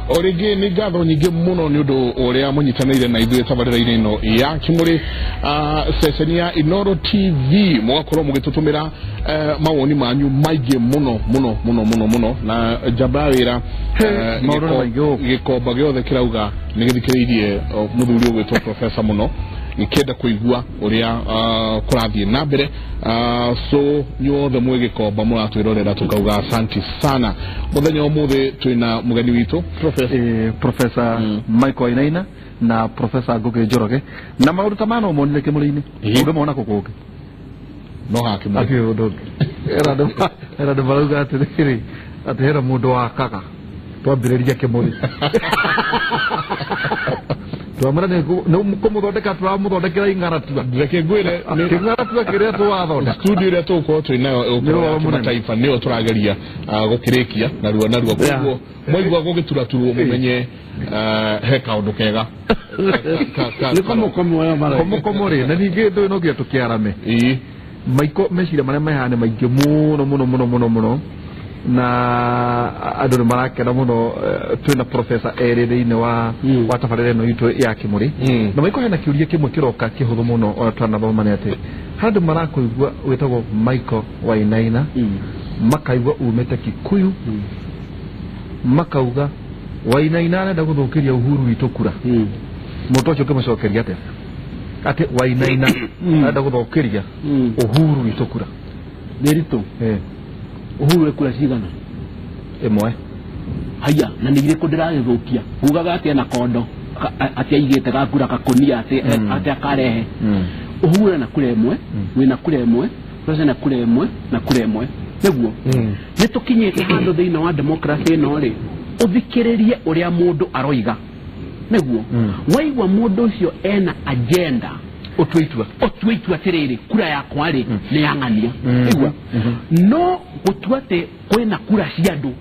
origi ni gatho nyingi muno ni undu uria munyitanire na ithuĩ tabarĩra-inĩ ino ya Kimũrĩ ceceni ya Inooro TV mugakorwo mugitutumira mawoni manyu maingĩ muno na njamba wĩra gikomba giothe kirauga nigithikĩrĩirie muthuri ũgwĩtwo Professor muno nikenda kuigua uria kurathie na mbere so nyothe mwegikomba muratwirorera tukauga asanti sana. Muthenya umuthi twina mugeni witu Professor Michael Wainaina na Professor Ngugi Njoroge na maundu tamano monire Kimũrĩ-inĩ undu mona kukuge no hake mo undu era ndo marauga atiri atihera mundu wa kaka twambiriria Kimũrĩ twamara ne kumuthondeka turamuthondekera ing'aratua reke ngwire ing'aratua kiria twathonda studio ria tuko twinayo mataifa nio turageria gukirikia na ruo koguo mwaigua gugituraturwo mumenye he kaundu kega ni komo ri na ningi ndu no gia tukiarame maiko mecira maria mahane maingi muno na andu marakena muno twina Professor erĩrĩ-inĩ wa tabarĩra ĩno itũ ya Kimũrĩ na maiko hena kiuria kimwe kiroka kihuthu muno ona twanathomane ati handu marakuigua witagwo Michael Wainaina makaigua umete Kikuyu makauga Wainaina arenda guthukiria uhuru witũ kura mũndũ ũcio kĩmũcokeria ati Wainaina arenda guthukiria uhuru witũ kura nĩritũ uhuru ekura cigana imwe haya na nigire ko ndiragithukia kugaga ati na kondo ati aigite gakura gakonia ati akarehe uhuru na kure imwe wina kure imwe president na kure imwe na kure imwe niguo nitukinyite handu thiina wa democracy no ri uthikiririe uria mundu aroiga niguo waigwa mundu ucio ena agenda otwitua tiriri kura yakwa ri ni yang'ania igwa no gutwate kwina kura cia andu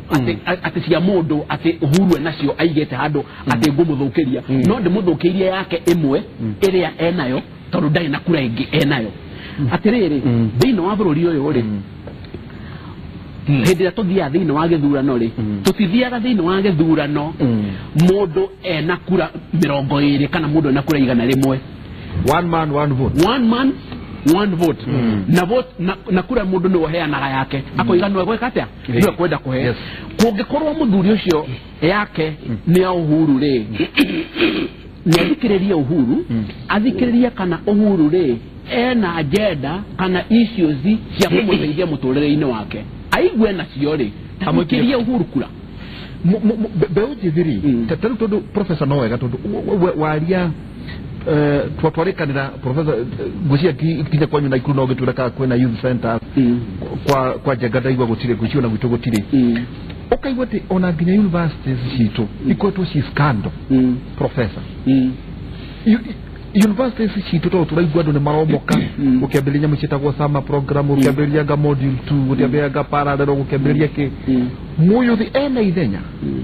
ati cia mundu ati uhuru nacio aigete handu ati ngumuthukiria no ndimuthukiria yake imwe iria enayo tondu ndai na kura ingi enayo atiriri thiina wa bururi uyu ri hindi tuthia thiina wa githurano ri tutithiaga thiina wa githurano mundu ena kura 20 kana mundu ena kura 100 one man one vote na vote na kura mundu ni woheanaga yake akoiganwa gweka atia ndio kwenda kuhe kungikorwo muthuri ucio yake ni uhuru ri ni athikiriria uhuru athikiriria kana uhuru ri ena agenda kana issues cia kumuteithia muturire-ini wake aigwe nacio ri amwikiria uhuru kura beujithiri tataru tondu Professor no wega tondu waria twatwarikanira Professor gucia kinya kwanyu na ikuru no gitureka kwena youth center kwa jagada igwa gutire gucio na gwitu gutire ukaigwa ti ona nginya universities citu ikwetwo ci scandal Professor universities citu to turaigwa andu ni maromoka ukiambiriria mucitagwo sama program ukiambiriria ga module 2 ukiambiriria ga parallel ukiambiriria ki muyuthi ena ithenya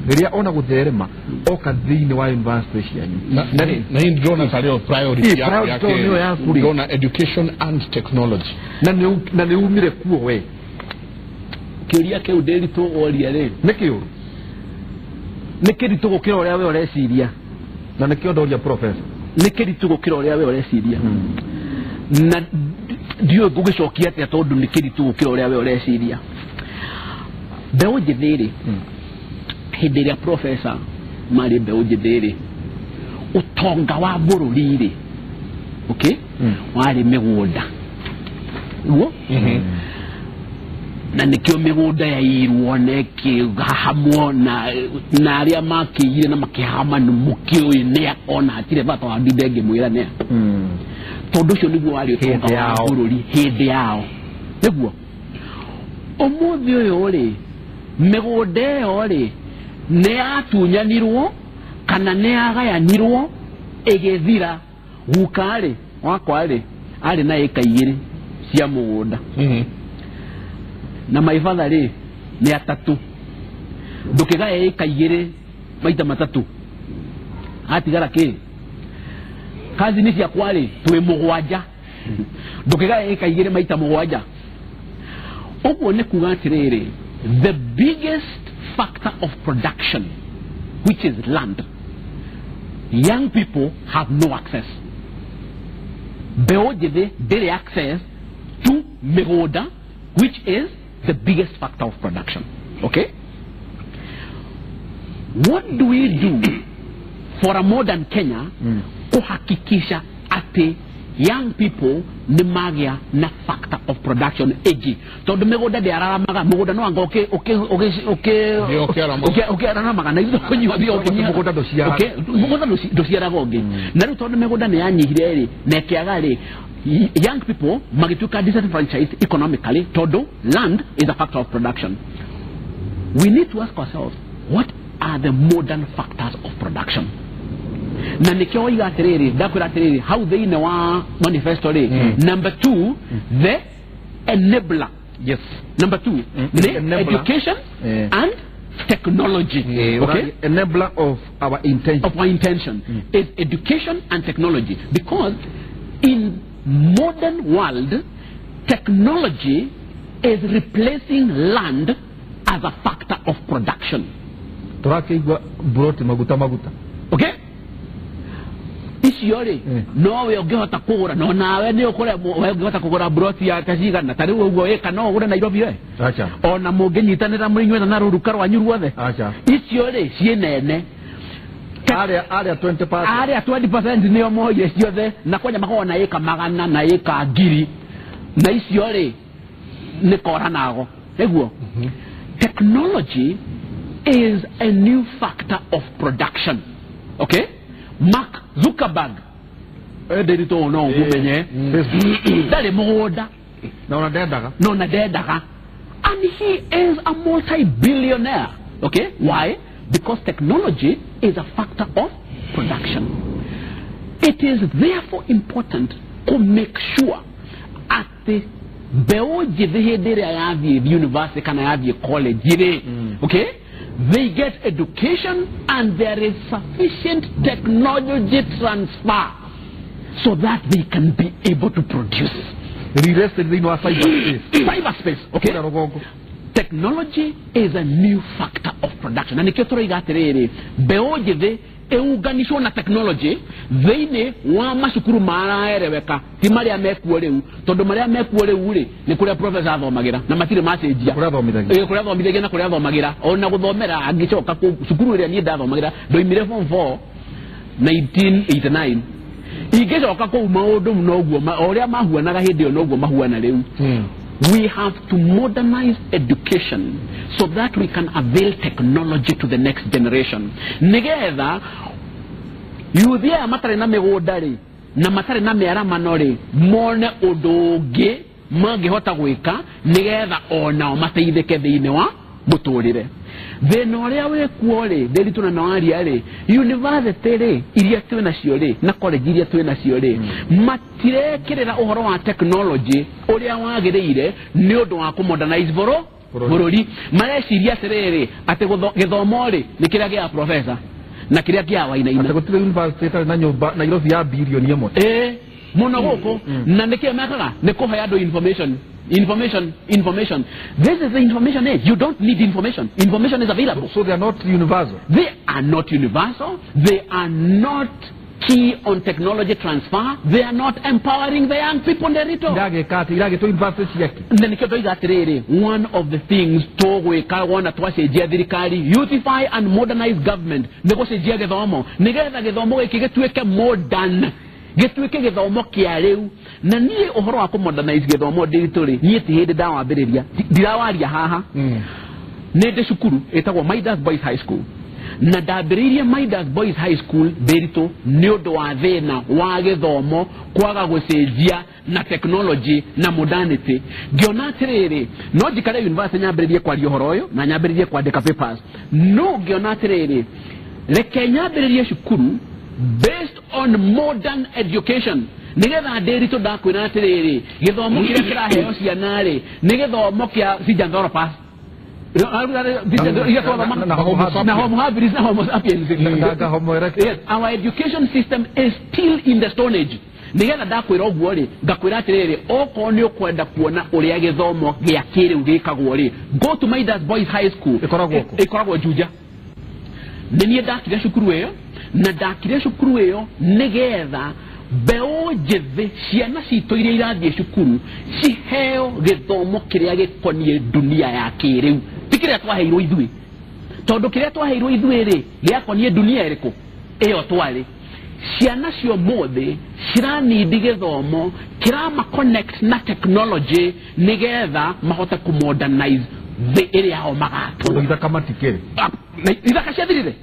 riria ona gutherema oka thiini wa university cianyu na hii ndona tario priority yake ndona education and technology na ni umire kuo we kiuria ke udelito oria ri nikio nikirito gukira uria we ureciria na nikio ndoria Professor nikirito gukira uria we ureciria na ndio gugicokia atia tondu nikirito gukira uria we ureciria beũ njithiri hindi iria Professor mari beũ njithiri utonga wa bururi ri okay wari migunda guo na nikio migunda ya irwo neki gahamwo na aria makiyire na makihama ni mukio ine ona atire bata wa ndenge mwira ne tondu cio niguo wari utonga wa bururi hindi yao niguo umuthi uyu ri migunda yo ri ne atunyanirwo kana ne agayanirwo igethira gukari wakwa ri ari na eka 2 cia mugunda na maifadha ri ni 3 ndukigaya eka 2 maita 3 atigara ki kazi ni cia kwari twi 7 ndukigaya eka 2 maita 7 uguo ni kuga atiriri the biggest factor of production which is land, young people have no access. Beojede, they access to Megoda, which is the biggest factor of production. Okay? What do we do for a modern Kenya kuhakikisha ate young people ni magia na factor of production egi? So the Megoda de aramaga Megoda no anga okay aramaga na izo konyo bi okay Megoda dosiara okay Megoda dosiara goge na ru to the Megoda ne anyihire ri na kiagare young people magituka disadvantaged economically. Todo land is a factor of production. We need to ask ourselves, what are the modern factors of production? Na nikyo iga tereri dakura tereri how they know manifesto re. Number 2, the enabler. Yes. Number 2, the education and technology. Okay, enabler of our intention. Of our intention is education and technology, because in modern world, technology is replacing land as a factor of production. Okay? Isiori no we ogehota kugura no nawe ni ukore ogehota kugura broti ya kajiga na tari ugo eka no ugura Nairobi we acha ona mugenyitanira muri nywe na ruruka rwanyu ruothe acha isiori cienene area 20% area 20% niyo moje ciothe na kwanya makona eka magana na eka ngiri na isiori ni kora nago eguo. Technology is a new factor of production. Okay? Mark Zuckerberg edito no umenye dale moda no na dedaga and he is a multi-billionaire. Okay? Why? Because technology is a factor of production. It is therefore important to make sure at the university can college. Okay? They get education and there is sufficient technology transfer so that they can be able to produce. Cyberspace. Okay? Technology is a new factor of production. And euganisho na technology veine wa mashukuru mara ereweka timari amekuoleu todo mari amekuoleu ri ni kuria professor athomagira na matire message kuria thomithia na kuria thomagira ona guthomera agicoka ku sukuru ria ni ndathomagira ndoimire form 4 1989 igicoka ku maundu mnoguo oria mahuanaga hindi yo noguo mahuana riu. We have to modernize education so that we can avail technology to the next generation. Nigetha yuthia matare na megodari na matare na mera manori mone odonge mangihota gwika nigetha ona mateithike thiine wa muturire. Thina uria wikuo ri thirituna na waria ri university ri iria twina cio ri na college iria twina cio ri matirekirira uhoro wa technology uria wagiriire ni undu wa ku modernize bururi mareciria atiriri ati githomo ri ni kiria gia professor na kiria gia wainaina ati gutire university na nyumba na Nairobi ya billion yemo muno guku na nikie mekaga ni kuhe andu information. This is the information age. You don't need information. Information is available. So they are not universal. They are not universal. They are not key on technology transfer. They are not empowering the young people in the rito. One of the things youthify and modernize government. Modern. Getweke githomo kia riu na nie uhoro wa modernize githomo digital nie ti hindi dawa biriria dirawaria haha nende shukuru etagwo Midas Boys High School na dabiriria Midas Boys High School berito niodo wa thina wa githomo kwaga gucenjia na technology na modernity giona tiriri no jikare university nyambiririe kwa uhoro yo na nyambiririe kwandika papers no giona tiriri reke nyambiririe shukuru based on modern education. Nigetha ndirito ndakwira atiriri githomo kiria kiraheo ciana ri ni githomo kia Sijanthropus our education system is still in the Stone Age. Nigetha ndakwira oguo ri ngakwira atiriri oko ni ukwenda kuona uria githomo gia kiriu gikagwo ri go to Midas Boys High School ikoragwo Juja. nenie ndakire cukuru iyo na ndakire cukuru iyo nigetha beo jethe ciana citå iria irathiä cukuru ciheo gĩthomo kĩrĩa gĩkoniĩ dunia ya kĩrĩu ti kĩrĩa twaheirwo ithuĩ tondũ kĩrĩa twaheirwo ithuĩ rĩ gĩakoniĩ dunia ĩrĩkũ ĩyo twarĩ ciana cio mothe ciranindi gĩthomo kĩrama connect na technology nĩgetha mahote kũmodernize thĩ ĩrĩa yao magatũra ithaka matikĩrĩ ithaka ciathirire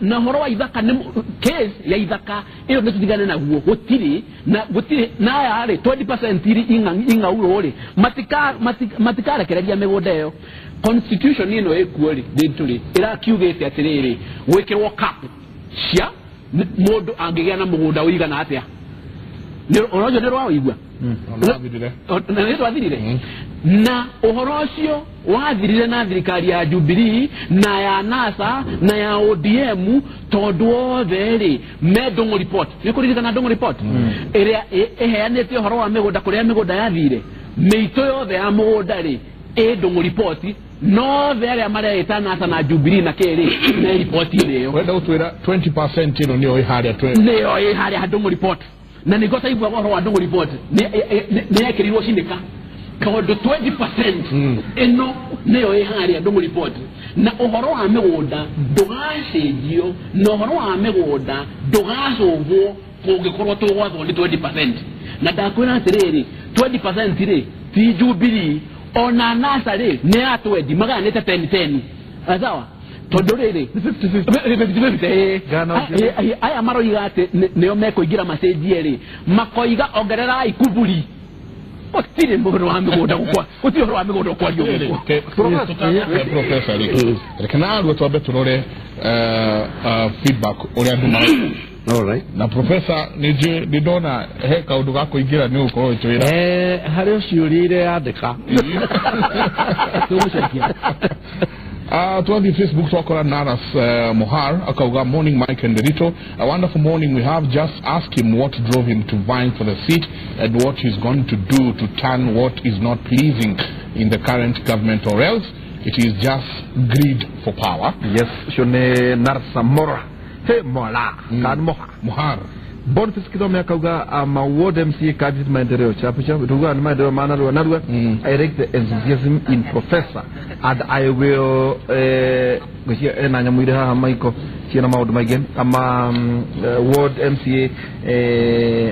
na horo wa ithaka nĩ case ya ithaka ĩyo nĩ tũtigane naguo gũtirĩ na yarĩ 20% iri ing'auro rĩ matikarekereria mĩgũnda ĩyo constitution ĩno ĩkuo rĩ ndĩtũrĩ ĩrakiugĩte atĩrĩrĩ gwĩkĩrwo cap cia mũndũ angĩgĩa na mũgũnda ũigana atĩa ũronjo nĩ rwaũigua na nĩ twathirire na ũhoro ũcio wathirire na thirikari ya Jubilee na ya NASA na ya ODM tondũ othe rĩ me Ndung'u report nĩ kũririkana Ndung'u report ĩrĩa ĩheanĩte ũhoro wa mĩgũnda kũrĩa mĩgũnda yathire mĩitũ yothe ya mũgũnda rĩ Ndung'u report no arĩa mareĩta NASA na Jubilee na kĩrĩ nĩ report ĩyo wenda gũtwĩra 20% ĩno nĩyo ĩharĩa harĩa Ndung'u report na nĩ gota igwa ũhoro wa Ndung'u report nĩ yekĩrirwo cinika tondũ 20% ĩno nĩyo ĩharĩa Ndung'u report na ũhoro wa mĩgũnda ndũgacenjio na ũhoro wa mĩgũnda ndũgacũgwo kũngĩkorwo tũgwathwo nĩ 20% na ndakwĩra atĩrĩrĩ 20% rĩ ti Jubilee ona NASA rĩ nĩ atwendi maganĩte 10-10 sawa tondũ rĩrĩ 50-50 aya maroiga atĩ nĩo mekũingĩra macenjie rĩ makoiga ongerera ikuburi gũtirĩ mũndũ wa mĩgũnda gũkwa gũtirĩ ũhoro wa mĩgũnda ũkwario gũkũ Professor reke na arutwo twambe tũrore feedback ũrĩa andũ marauga. Alright. Na Professor nĩ ndona he kaũndũ ga kũingĩra nĩ ũkorwo ũtwĩra harĩ ũciũria ire yandĩka to the Facebook talker Naras Mohar akauga morning Mike and Derito a wonderful morning we have just asked him what drove him to vying for the seat and what he's going to do to turn what is not pleasing in the current government or else it is just greed for power. Yes shone Narsa Mora he mola kan Mohar Boniface Kidome akauga ama ward MCA candidate maendeleo chapisha tuga ni maendeleo maana narua I rate the enthusiasm in Professor and I will gũcia na nyamwire haha Michael ciana maũndũ maingĩ ama ward MCA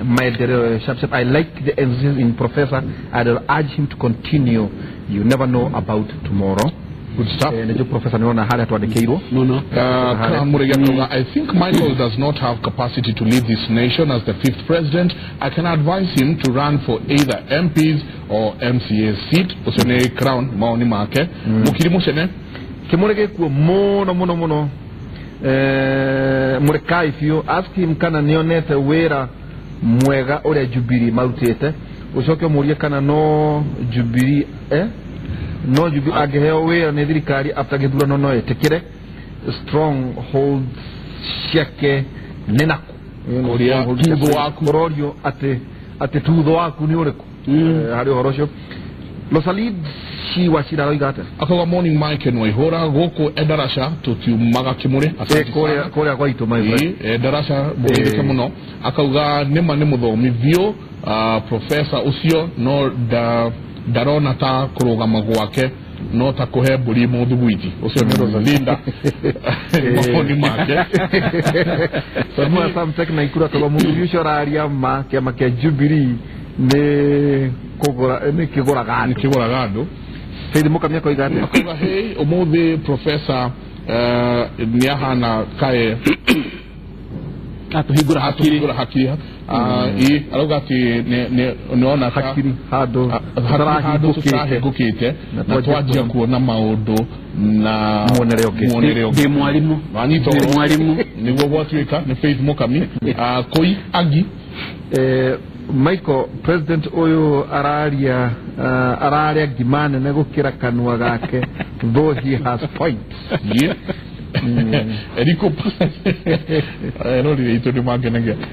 maendeleo chapter I like the enthusiasm in Professor and I'll urge him to continue. You never know about tomorrow. Good stuff. Professor Niona hali atuandikiirwo. No. I think Michael does not have capacity to lead this nation as the 5th president. I can advise him to run for either MPs or MCA seat. Usene crown maoni make. Mukiri mushene. Kimurege kuo mono. Murekai fio ask him kana nionete wera mwega ule Jubilee marutite. Ucoke murie kana no Jubilee no Jubilee ageheo wera nĩ thirikari after gĩthurano no ĩtĩkĩre strongholds ciake nĩ naku tutho waku rorio atĩ tutho waku nĩ ũrĩkũ harĩ ũhoro ũcio Rosalid Shiwachira roiga atĩa akauga morning Mike and Waihora gũkũ Endarasha tũtiumaga kĩmũrĩ kũrĩa gwaitũ maigua Endarasha mũgĩrĩke mũno akauga nĩma nĩ mũthomithio Professor ũcio no ndarona ta kũrũgama gwake no ta kũhe mbũri mũthugwiti ũcio nĩ Rosalinda mahoni make Samuel Samtek na ikura twa mũthuri ũcio araria ma kĩama kĩa Jubilee nĩ kĩgũraga andũ Said Mukamia koiga atĩa akauga hey ũmũthĩ Professor nĩ ahana kae atuhingũra hakiri arauga ati niona hakiri handũ harahingũkĩte na twanjia kuona maũndũ na muonere ũngĩ ndĩ mwarimu nĩguo gwatuĩka nĩ Faith Mukami koi agi Michael president uyu araria ngimane ne gukira kanwa gake though he has points Eriko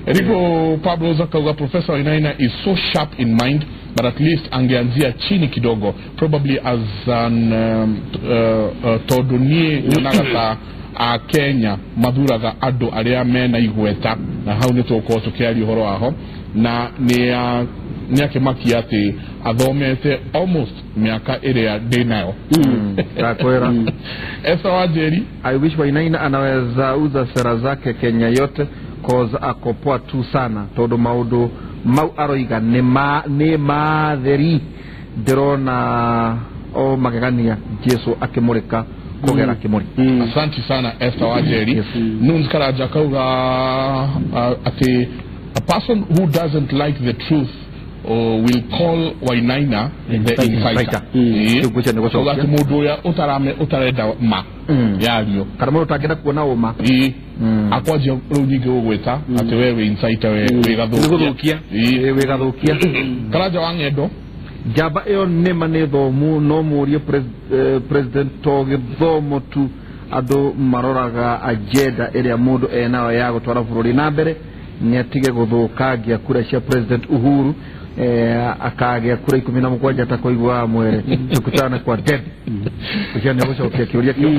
Eriko Pablo Zakauga Professor Inaina is so sharp in mind but at least angeanzia chini kidogo probably as an Todunie Nagata a Kenya mathuraga andu aria mena igweta na hau ni tuko tukiari horo aho na ni akimaki ati athomete almost miaka iria ndinayo takwera Esa Wajeri. I wish Wainaina anaweza uza sera zake Kenya yote cause akopoa tu sana todo maudu mau aroiga ni matheri ndirona o magegania Jesu akimurika kugera kimuri. Asante sana Esa Wajeri. Nuns Karaja kauga ati a person who doesn't like the truth will call Wainaina the insider. So that mudu ya utareda ma yario kana mudu tagenda kuona uma akwaje runyige ugweta ati wewe insider we gathukia Karaja wangedo jaba eyo nema ne thomu no murie president toge thomo tu ado maroraga agenda area mundu enayo ya gutwara bururi na mbere ni atige guthukagia kura cia president Uhuru akagia kura 17 atakoigwa mwere tukutana kwa dead kujana gusha ukiakiuria kio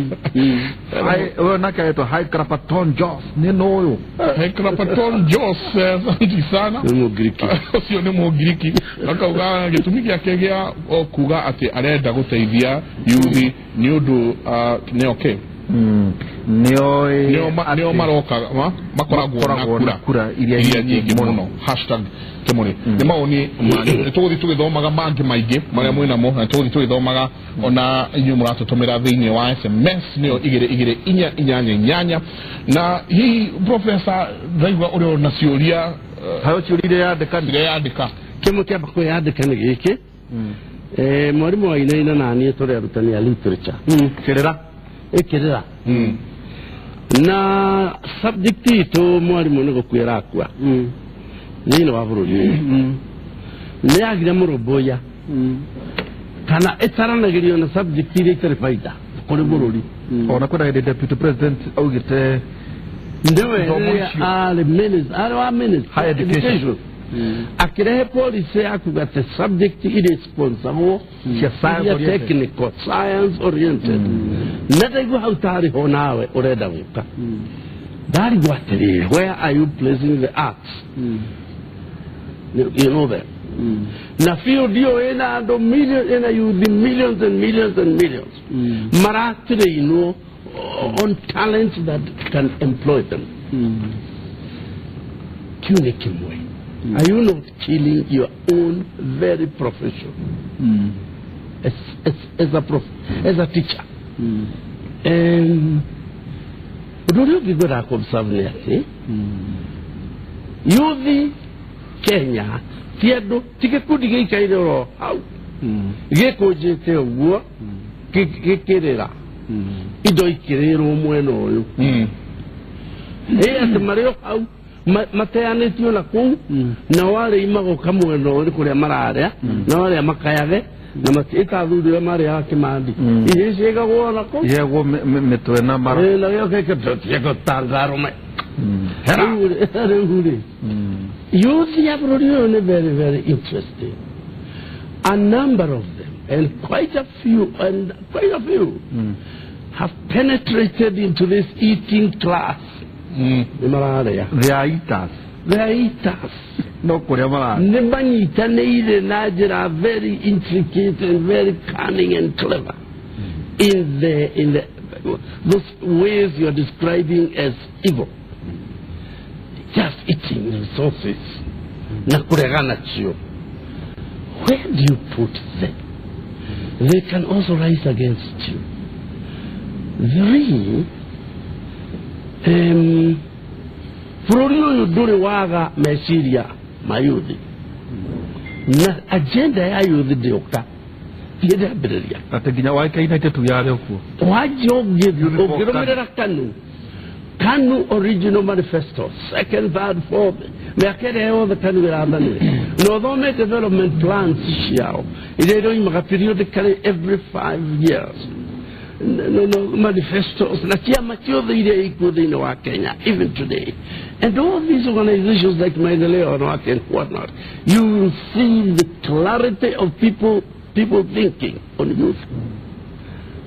wewe nakaeto High Crapaton Joss ni noyo High Crapaton Joss asante sana ni Mugiriki sio ni Mugiriki akauga gitumiki akegea kuga ati arenda guteithia yuthi ni undu ni okay neo maroka makoragwo na kura iria nyingi muno #kimuri ni maoni tuguthi tugithomaga mangi maingi maria mwina mo na tuguthi tugithomaga ona inyu muratutumira thiini wa SMS nio 2288 na hii professor Ndaigwa uri na ciuria hayo ciurire yandika kimu kia bako yandika ni giki mwarimu wa Wainaina na ni tore arutani ya literature kirira ekirira na subject ito mwarimu ni gukwira akwa ni wa bururi ni agira muroboya kana etaranagirio na subject ile itari faida kuri bururi ona kwenda deputy president augite ndewe ale minister higher education akirehe policy akugate subject ile responsible technical science oriented nataigu hautari honawe ureda guka dari gwatiri where are you placing the arts you know that na field dio ena ando millions and millions maratire on talents that can employ them kiune kimwe. Are you not killing your own very profession as a teacher? Don't you be good at observing? Youth Kenya, Tiado, Tikakudi Kairo, how? Geko Jete War, Kikerera, Idoi Kirero Mueno. Hey, at the Mario, how? Maternity na ku na wale imago kamwe no kule marare na wale makayage na matita dhudu mari yake mandi ile shega gona ko yego metwe na mara la yo ke yego tangaro me you see abroad very interesting. A number of them and quite a few have penetrated into this eating class. They are eaters. No Korea. Nebanita neither Nigeria very intricate and very cunning and clever in the those ways you are describing as evil. Just eating resources. Where do you put them? They can also rise against you. Furorio yuduri waga mesiria mayudi na agenda ya yudi dioka yede abiria ateginya waika inaite tuyale oku wajoge ogiromera kanu original manifesto second third fourth mekere all the kanu yarandani no dome development plans yao ile ndio imaka periodically every 5 years. No manifestos na chama chote ile iko ndani wa Kenya even today, and all these organizations like Maendeleo and whatnot, you will see the clarity of people thinking on youth.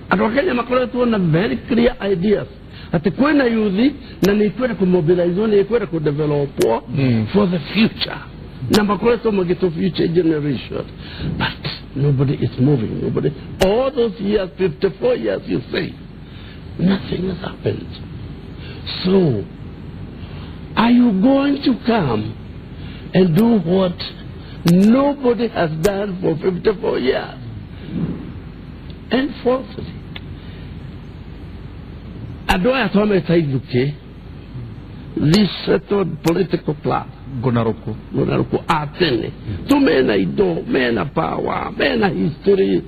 And Kenya makoletu na very clear ideas. ati kwena youth na ni kwenda ku mobilize ni kwenda ku develop for the future number kwenda to future generation, but nobody is moving. Nobody, all those years, 54 years you say, nothing has happened. So are you going to come and do what nobody has done for 54 years? And fourthly, Adoya Tome Taiduke, this settled political class, Gonaruku Atene, to mena ido, mena power, mena history,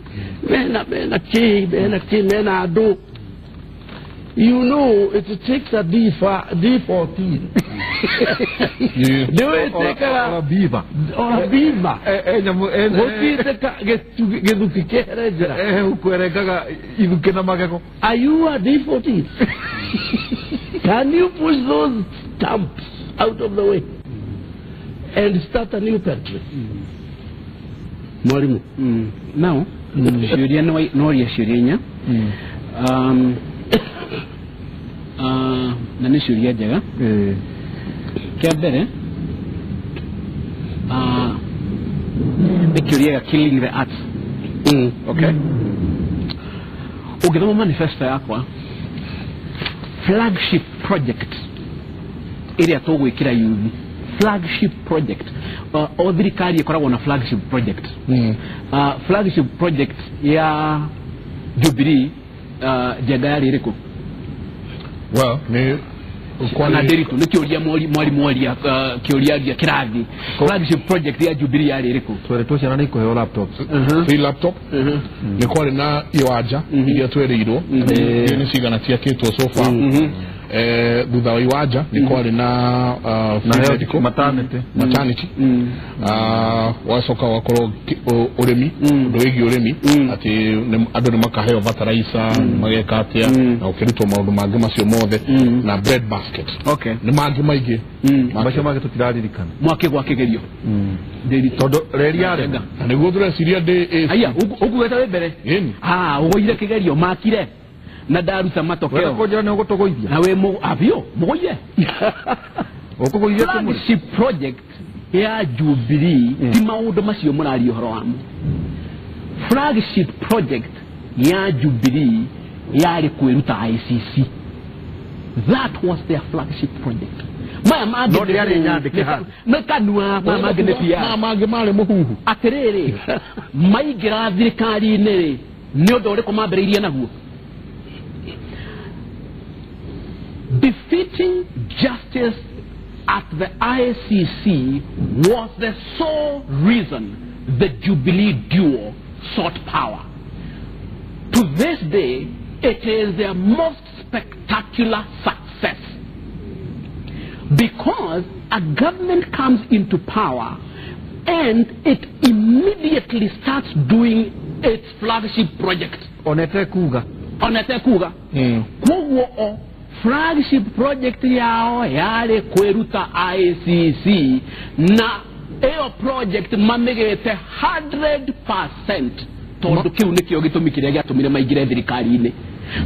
mena king, mena ado. You know, it takes a D14. Do it take a beaver? Or a beaver? Are you a D14? Can you push those stamps out of the way and start a new country? Morimu. Now, Syria no Syria. Nani Syria jaga kya bere Syria killing the arts. Okay, ukidoma manifesto yako flagship project area togo ikira yuzi flagship project odrikari ikoragwo na flagship project flagship project ya Jubilee jagari iriko. Well, Kwana derito nikioria mwali ya kioria kirathi flagship project ya Jubilee yari iriko tweretosha nani ko laptops free laptop ni kwale na iwaja ile twereiro ni sigana tia kitu so far thutha wa iwaja ni kwale na maternity wasoka wakoro uremi ndoigi uremi ati ando ni makaheo bataraisa mageka atia na ukirutwa maundu mangi macio mothe na bread basket. Okay, ni mangi maige macio mage tutiraririkana mwake gwakigerio nderi todo reri arenga ni gudura siria de aya ukugeta webere ugoire kigerio makire na daruta matokeo wewe koja ne ugotogoithia na we avio mugoye ukugoithia flagship project ya Jubilee ti maundu macio murari horo wamu. Flagship project ya Jubilee yari kweruta ICC. That was their flagship project. Mama no yari nyandike ha mekanua mama genepia mama gemale muhuhu aterere maigira thirikari nere ni undu uri kumambiriria naguo. Defeating justice at the ICC was the sole reason the Jubilee duo sought power. To this day, it is their most spectacular success. Because a government comes into power and it immediately starts doing its flagship project. Onete kuga. Kugo flagship project yao yale kweruta ICC na eo project mamegete 100% tondu kiu nikio gitumikire gyatumire maigire thirikari-ini.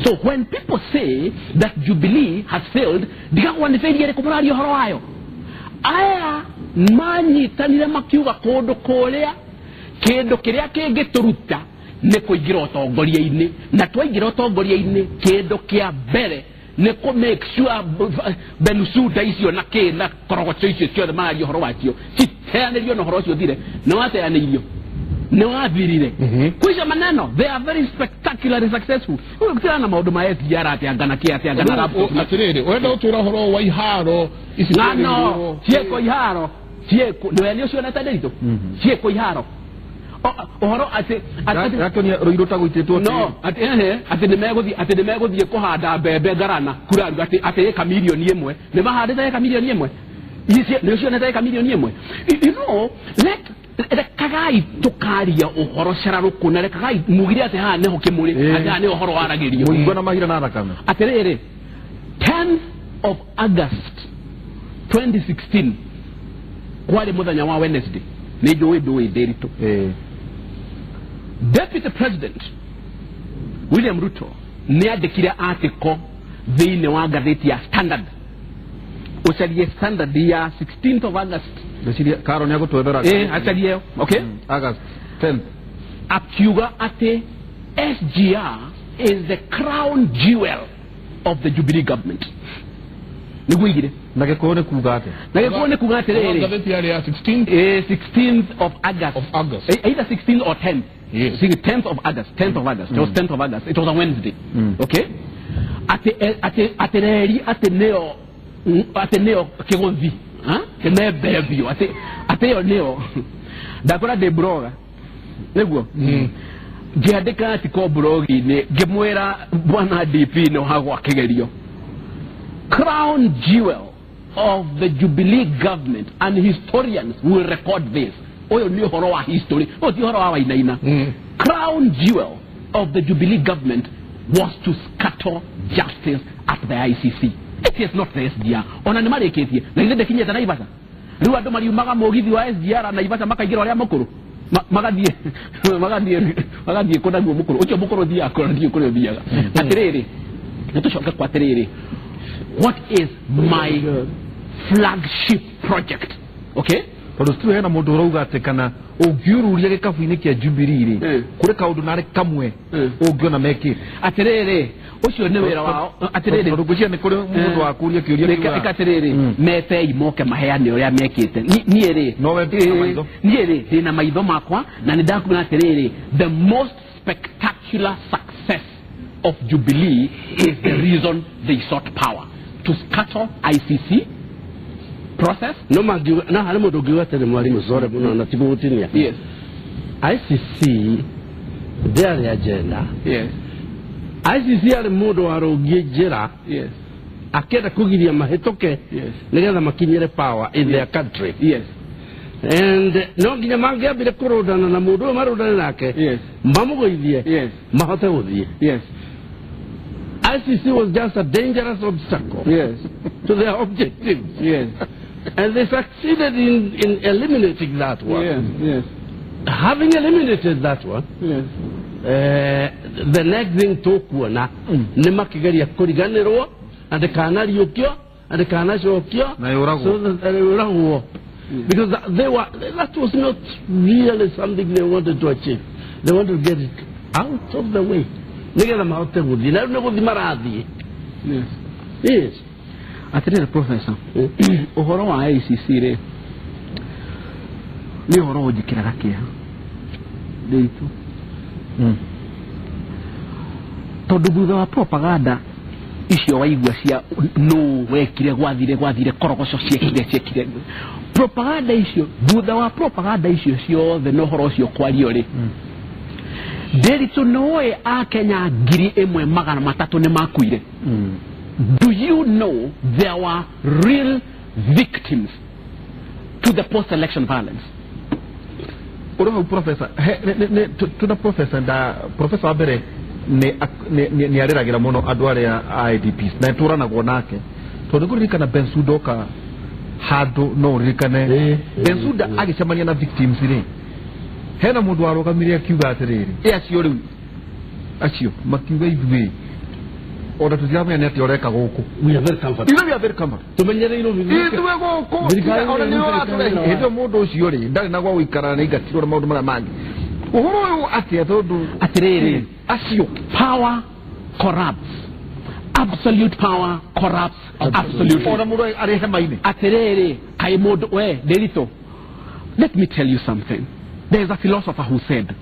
So when people say that Jubilee has failed, digakwa ni failure kumurario horo wayo aya manyitanire makiuga kundu kuria kindu kiria kingituruta ni kuigira utongoria-ini na twaigira utongoria-ini kindu kia mbere ne ko make sure benusuda icio na ke na korogocho icio cio mario horo wacio citeanĩrio no horo ucio thire na wateanĩirio ne wathirire kuisha maneno. They are very spectacularly successful. Ukitana na maundu ma SGR atiangana kia atiangana laptop atiriri wenda utura horo wa iharo isi no cieko iharo cieko no enio cio na taderito cieko iharo ohoro ati atonia roirota guitetwo no ati ne meguthie kuhanda mbembe garana kuraru ati eka milioni imwe ne bahandite eka milioni imwe ici ne cio na eka milioni imwe. You know, let kagai tukaria ohoro shararuku na kagai mugire ati ha neho kimuri ati ha ne ohoro waragirio muigona mahira na thakame atiriri 10th of August 2016 kwali muthenya wa Wednesday ni ndu derito Deputy President William Ruto ni andikire article thĩinĩ wa ngathĩti ya Standard ucarie Standard ya 16th of August ndeciria Karo nĩ agũtwethera acarie okay August 10th akiuga atĩ SGR is the crown jewel of the Jubilee government. Niguigire na gĩkũyũ nĩ kuuga atĩ na gĩkũyũ nĩ kuuga atĩrĩrĩ ngathĩti ya 16th 16th of August either 16th or 10th. Yes. 10th of August. It was 10th of August. It was a Wednesday. Okay. Ate neo kigothi. Kene bebio. Ate yo neo. Dakora de broga. Neguo. Giandika atiko brogi ne gemwera bwana DP no hagwa kigerio. Crown jewel of the Jubilee government, and historians will record this. Oyo ni horo wa history. O ti horo wa inaina. Crown jewel of the Jubilee government was to scatter justice at the ICC. It is not the SGR. Ona ni mareketie. Na ile dekinye ta Naivasha. Riu andu mariumaga mugithi wa SGR na Naivasha makaingira ria mukuru. Magathie kuna guo mukuru. Ucio mukuru thia akora thio kuri thiaga. Atiriri. Nitucoke kwa atiriri. What is my flagship project? Okay? Tondũ tu hena mũndũ ũrauga atĩ kana ũngiururia gĩkabu-inĩ kĩa Jubilee kũrĩ kaũndũ narĩ kamwe ũngiona mekĩte atĩrĩrĩ ũcio nĩ wĩra wao atĩrĩrĩ tondũ ngũcia nĩ kũrĩ mũndũ wa kũria kĩũria kĩu atĩrĩrĩ metei moke maheane ũrĩa mekĩte niĩ rĩ ndĩna maitho makwa na nĩ ndakuona atĩrĩrĩ the most spectacular success of Jubilee is the reason they sought power to scatter ICC process. No magiwa na hali modo giwa tele mwalimu sore muno na tibu utinia. Yes. ICC their agenda. Yes. ICC ale modo arogie jera. Yes. Akenda kugiria mahetoke. Yes. Nigetha makinyere power in their country. Yes. And no ginya mangia bile kurodana na modo marodana nake. Yes. Mamugoithie. Yes. Mahote uthie. Yes. ICC was just a dangerous obstacle. Yes. To their objectives. Yes. And they succeeded in eliminating that one. Yes. Yes. Having eliminated that one, yes. The next thing to kuona ni makigeria kuriganirwo and kanariukio and kanacokio so that they were because that was not really something they wanted to achieve. They wanted to get it out of the way. Nigetha mahote guthii na no guthii marathii. Yes. Yes. Atĩrĩrĩ professor ũhoro wa ICC rĩ nĩ ũhoro ũnjĩkĩraga kĩeha ndĩitũ tondũ thutha wa propaganda icio waigua cia no wekire gwathire korogoco ciekire propaganda icio thutha wa propaganda icio ciothe no ũhoro ũcio kwario rĩ ndĩritũ noe a Kenya 1,300 nĩ makuire. Do you know there were real victims to the post-election violence? Uro professor, tuna professor abere ni areragira muno andu aria IDPs na turanagwo nake tondu kuririkana Bensouda ka handu no ririkane Bensouda agicemania na victims ri hena mundu warugamiria akiuga atiriri acio riu acio makiuga ithuĩ oda tuziamia neti oreka guku we are very comfortable. We are very comfortable. Tumenyereirwo ithuĩ guku ona ni ora hindo mundu ucio ri ndari na gwa guikara na igatirwo maundu mara mangi uhoro uyu atia tondu atiriri acio power corrupts. Absolute power corrupts absolute. Ora mundu ari hema-ini atiriri kai mundu we delito. Let me tell you something. There is a philosopher who said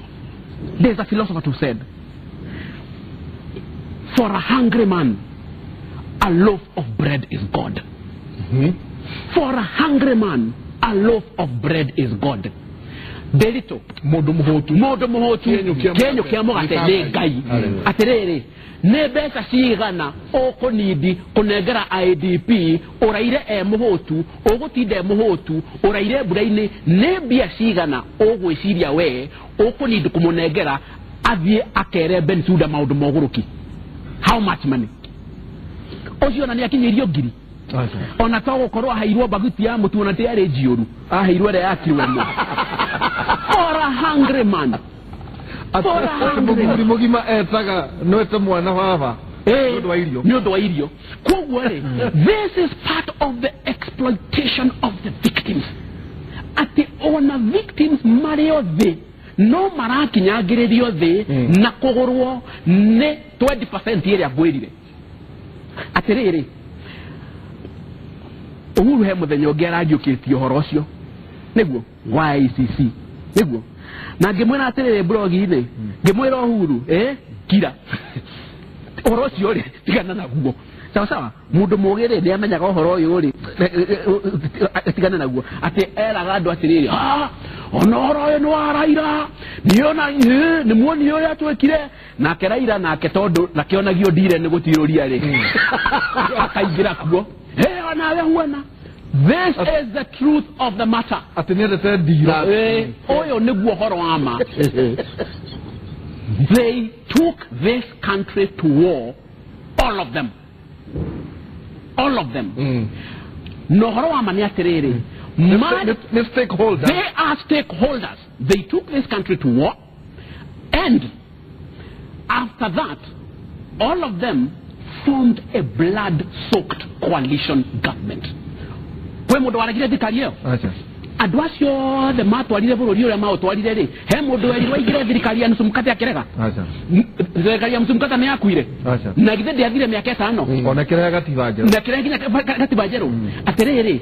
for a hungry man a loaf of bread is God. For a hungry man a loaf of bread is God. Delito modo muhotu kenyo kia mogate ne gai atiriri ne besa cigana okonidi kunengera IDP oraire muhotu ogutinde muhotu oraire buraini ne bia cigana ogwiciria we okonidi kumunengera athie akere Bensouda maundu moguruki. How much money? Ocio na ni akinyirio ngiri ona to gukorwo ahairwo baguti ya mutu na tiare njioru ahairwo re yakirwemo. For a hungry man. For a hungry man. Mugima etaga no ete mwana baba nyondo wa irio kogwo ri this is part of the exploitation of the victims ati ona victims mario the no marakinyagiririo the na kugurwo ne 20% iri agwirire atiriri Uhuru he muthenya ungi aragiukitie horo ucio niguo wa ICC niguo na ngimwira atiriri blogi-ini ngimwira Uhuru kira horo ucio ri tigana naguo sawa mundu mugire ndi amenyaga horo uyu ri tigana naguo ati eraga andu atiriri ona horo uyu ni wa Raila niona ni muoni uyu atwekire na Raila na tondu na kionagio ndire ni gutiruria ri akaingira kuo ona huana this is the truth of the matter atenere te dira oyo niguo horo ama they took this country to war all of them no horo ama ni atiriri they are stakeholders they took this country to war and after that all of them formed a blood-soaked coalition government. Kwe mundu waragire thirikari iyo andu acio the matwarire bururi uria mautwarire ri he mundu weri waigire thirikari ya Nusumkate akirega thirikari ya Nusumkate ni yakuire na githe ndiathire miaka 5 ona kirega gatibanjero na kirega gatibanjero atiriri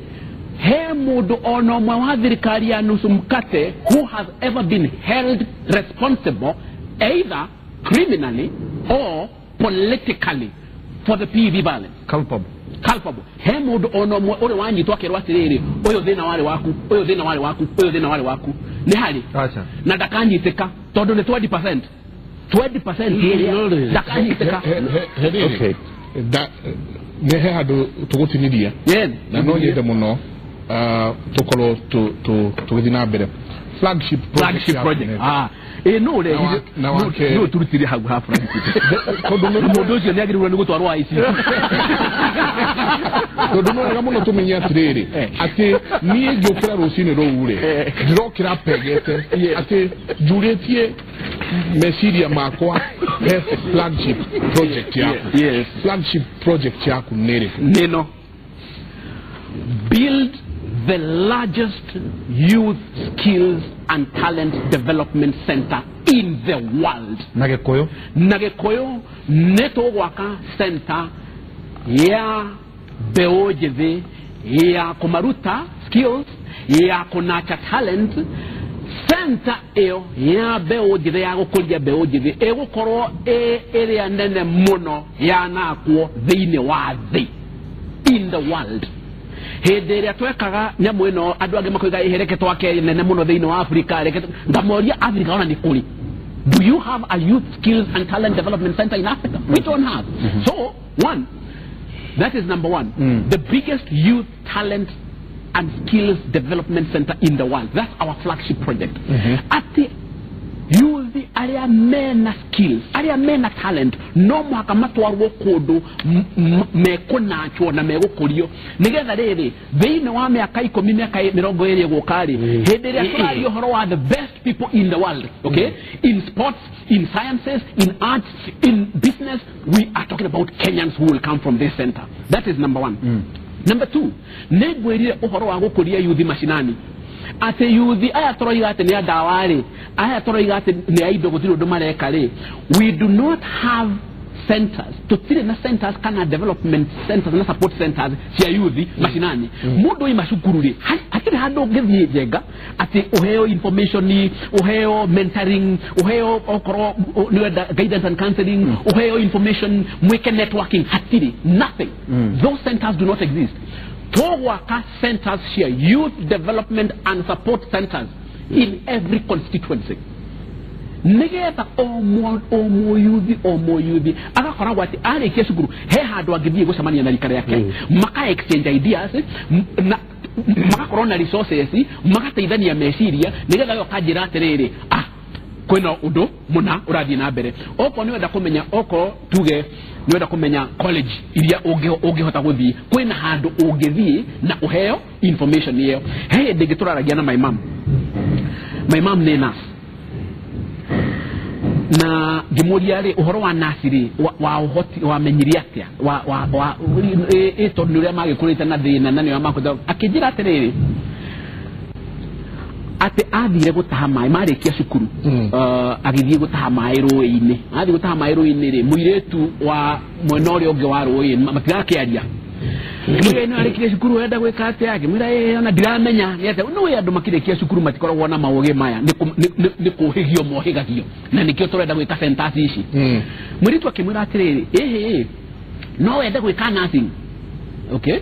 he mundu ono mwe wa thirikari ya Nusumkate who has ever been held responsible either criminally or politically for the PV violence culpable he mundu ono mwe uri wanyitwa akirwa atiriri uyu thina wari waku ni hari na ndakanyitika tondu ni 20% ndakanyitika okay da ne he hadu tugutiniria na no yende muno tukolo tugithina mbere flagship project no le no turutiri hagu ha flagship kondo mundu ucio ni agirwa ni gutwarwa ICC kondo no ga muno tumenya atiriri ati nie giokira rucini roure ndirokira pegete ati juretie mesiria makwa flagship project yako flagship project yako neno build the largest youth skills and talent development center in the world. Nagekoyo neto waka center ya beojithi ya kumaruta skills ya kunacha talent center eo ya beojithi ya gukuria beojithi egukorwo area nene muno ya nakwo thiini wa thi in the world. Hederia twekaga nyamu ino andu ange makoiga ihereke twake nene muno thiini wa Africa ngamoria Africa ona ni kuri. Do you have a youth skills and talent development center in Africa? We don't have. So that is number one. The biggest youth talent and skills development center in the world. That's our flagship project. At the youth area mena skills, area mena talent, no mwaka matwarwo kundu mekunachwo na megukurio nigetha riri thiini wa miaka 10 miaka 20 gukari hindi ria turario horo wa the best people in the world, okay? In sports, in sciences, in arts, in business, we are talking about Kenyans who will come from this center. That is number one. Number two, negwirire uhoro wa gukuria youth mashinani. Ate yuthi aya toroiga ate ni adawari aya toroiga ate ni aido gutiro domare kale. We do not have centers to tire na centers kana development centers na support centers cia yuthi mashinani mundu imashukuru hakiri hando gethie jega ate uheo information uheo mentoring uheo okoro guidance and counseling uheo information mweke networking hatiri nothing. Those centers do not exist. Towaka centers here, youth development and support centers in every constituency. Negeta omo youth agakora wati ari kesuguru he hadu agithie gucamania na rikare yake maka exchange ideas na maka corona resources magateithania meciria nigetha yo kanjira atiriri kwina undu muna urathie na mbere oko ni wenda kumenya oko tuge ni wenda kumenya college iria ungihota guthie kwina handu ungithie na uheo information iyo he ndigituragia na my mom ni nurse na gimuria ri uhoro wa nasiri wa uhoti wa menyiri atia wa tondu ria magikurite na thina na niyo makutha akijira atiriri ati athire gutaha mai marikia cukuru agithie gutaha mai roi-ini athi gutaha mai roi-ini ri muiretu wa mwena uria ungi wa roi matirakiaria Mwe no arikire cukuru enda gwika atia yake mwira ona ndiramenya ni ate no we andu makirekia cukuru matikoragwo na mauge maya ni kuhigio mohigagio na nikio turenda gwika sentence ici mwiritu akimwira atiriri no wende gwika nursing okay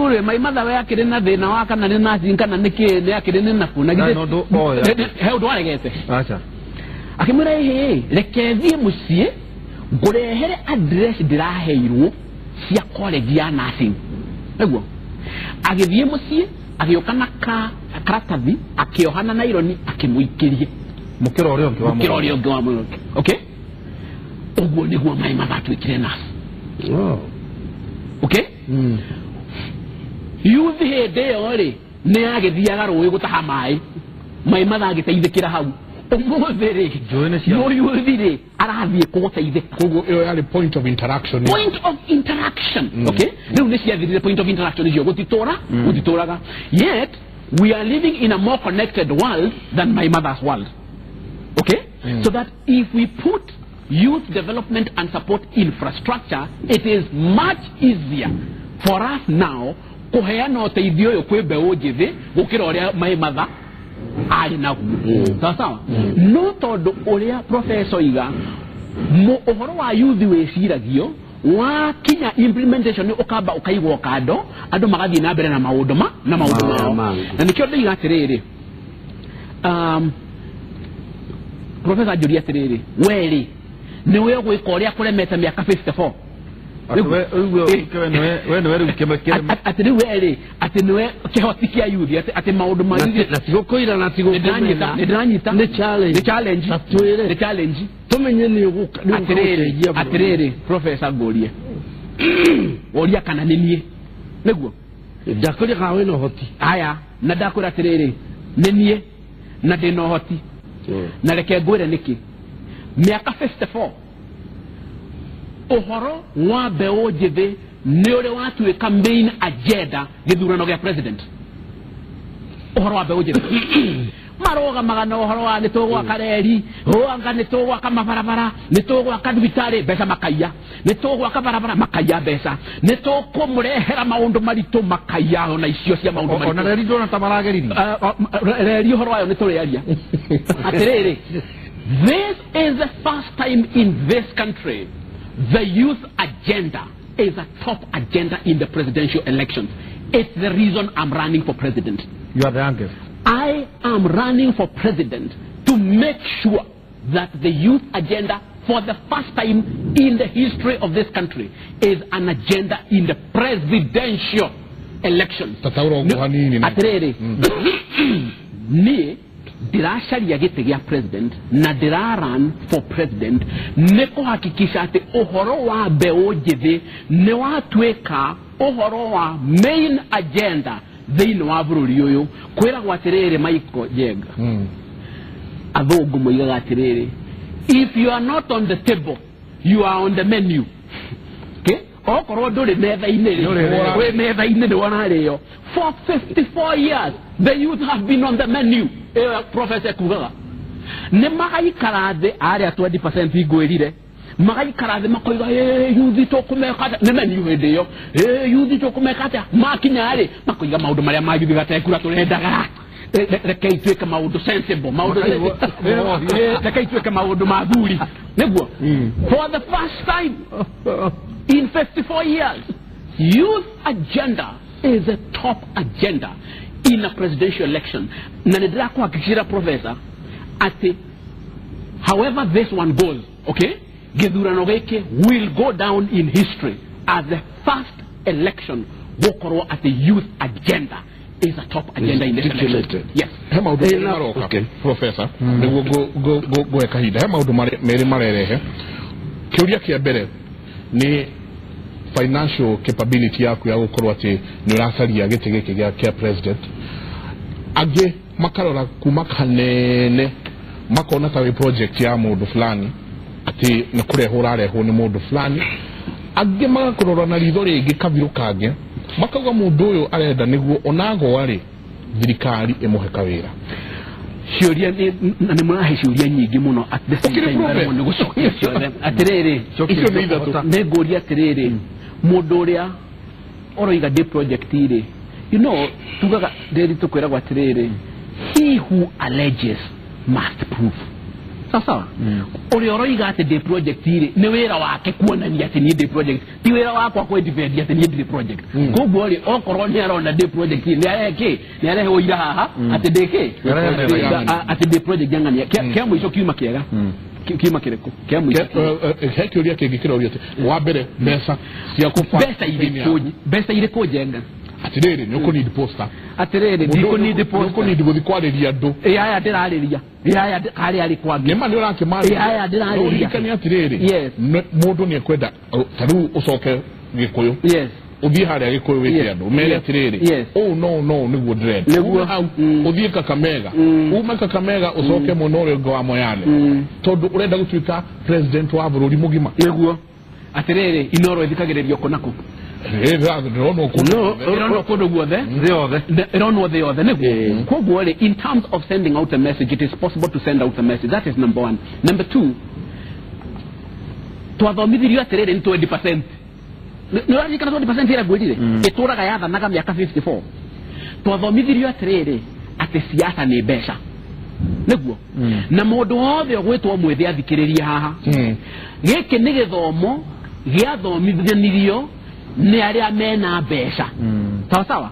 ure mai mathawe yakire na thina wa kana ni nursing kana niki ni yakire ni nafu na gide he undu aregete acha akimwira reke thie mucie ngurehere address ndiraheirwo cia college ya nursing ego agithie mucie agiokana karatathi akiohana na ironi akimuikirie mukiro uri ongi wa muno okay uguo niguo mai mathatu ikire nurse okay youth hede ori ni agithiaga rui gutaha mai mathagiteithikira hau umuvere no yuthire arathie kuguteithika kogo iyo yari point of interaction okay riu ni ciathirire point of interaction icio gutitoraga yet we are living in a more connected world than my mother's world okay so that if we put youth development and support infrastructure it is much easier for us now kuheana uteithio yo kwi mbeũ njithi gukira uria my mother ali na sawa no todo uria professor iga uhoro wa youth weciragio wa kinya implementation ukamba ukaigwo kando andu magathie na mbere na maundu na nikio ndiga atiriri professor Julia atiriri weri ni we gwika uria kuremete miaka 54 ati ni weri ati niwe kihoti kia youth ati maundu mari na tigokoira na tigokonyita ni challenge tumenye ni uguka atiriri professor Gorie oria kana ninie neguo ndakuri kawe no hoti aya na ndakura atiriri ninie na ndino hoti na reke ngwire niki miaka 54 uhoro wa mbeũ njithi ni uri watuika main agenda githurano gia president uhoro wa mbeũ njithi maroga magana uhoro wa nitugwaka reri anga nitugwaka mabarabara nitugwaka thibitari mbeca makaiya nitugwaka barabara makaiya mbeca nitukumurehera maundu maritu makaiya ona icio cia maundu maritu ona reri ndona tamarageririe reri uhoro wayo nituriaria atiriri this is the first time in this country the youth agenda is a top agenda in the presidential elections. It's the reason I'm running for president. You are the youngest. I am running for president to make sure that the youth agenda, for the first time in the history of this country, is an agenda in the presidential elections. Ni dirasharia gite gia president na diraran for president neko hakikisha ati uhoro wa mbeũ njithi ni watweka uhoro wa main agenda thini wa bururi uyu kwira gwatiriri Michael Jenga athungu moigaga atiriri if you are not on the table you are on the menu okay okorwo nduri metha-ini we metha-ini ni wanario for 54 years the youth have been on the menu professor kugaga ne magaikara thi aria 20% igwirire magaikara thi makoiga youth to kumeka ne menu hindi yo youth to kumeka makinya ri makoiga maundu maria majuthi gatekura turendaga reke itweke maundu sensible maundu reke itweke maundu mathuri neguo for the first time in 54 years youth agenda is a top agenda in a presidential election. Nanedra kuhakikishia professor ati however this one goes, okay, githurano giki will go down in history as the first election gukoro at the youth agenda is a top agenda in this election. Yes. Hema udu okay, professor. Go ekahida. Hema udu mere marerehe. Kiuria kia mbere ni financial capability yaku ya gukorwo ati ni uracaria gite giki gia president age makarora kuma kanene makona tawe project ya mundu fulani ati na kureho rareho ni mundu fulani agge magakorora na ritho ringi kabiru kange makauga mundu uyu arenda niguo onago ari thirikari imuhe kawira ciuria ni murahe ciuria nyingi muno at the same time ni gucokia ciothe atiriri icio ni ithatu ne nguria atiriri mundu uria oroiga de project ire you know tugaga nderi tukwira atiriri he who alleges must prove sasa uri oroiga ati de project ire ni wira wake kuonania ati ni de project ti wira wako kwa defend ati ni de project koguo uri okorwo ni arona de project ni areke ni arehe oira haha ati deke ati de project jangania kia mwico kiuma kiega kiuma kireko kia mwico heki uria kingikira uria wa mbere mesa cia kufa besa ire ko jenga atiriri nyoko need poster atiriri ndiko need poster nyoko need guthikwareria andu aya ndirariria aya kari ari kwage nema ni urakimari aya ndirariria kani atiriri yes mundu ni ekwenda taru ucoke gikuyu yes uthie haria gikuyu wike andu mere atiriri oh no niguo dread niguo uthie Kakamega uma Kakamega ucoke muno uri ngo wa Moyale tondu urenda gutuika president wa bururi mugima niguo atiriri inoro ithikagirerio konako in terms of sending out a message, it is possible to send out a message. That is number one. Number two, to athomithirio atiriri ni 20%. Nurani kana 20% ira gwirire ituraga yatha naga miaka 54. To athomithirio atiriri ati siasa ni besha. Niguo na mundu wothe ogwitwo mwithi athikiriria haha giki ni githomo giathomithanirio ni aria mena besha sawa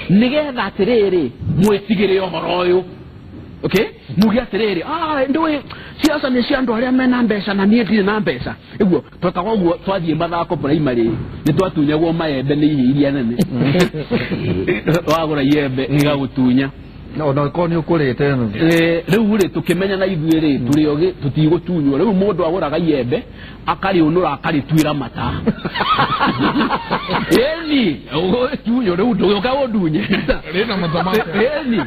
nigetha atiriri mwetigire ohoro uyu okay mugia atiriri ndui siasa ni cia andu aria mena besha na nie ndire na besha iguo twatago guo twathie mathako primary ni twatunyagwo maembe ni iria nene wagura yembe igagutunya no ko ni ukurite no riu ri tukimenya na ithuiri turi ogi tutigutunywo riu mundu aguraga yembe akari unura akari twira mata eni tunywo riu nduga wondunye rina matama eni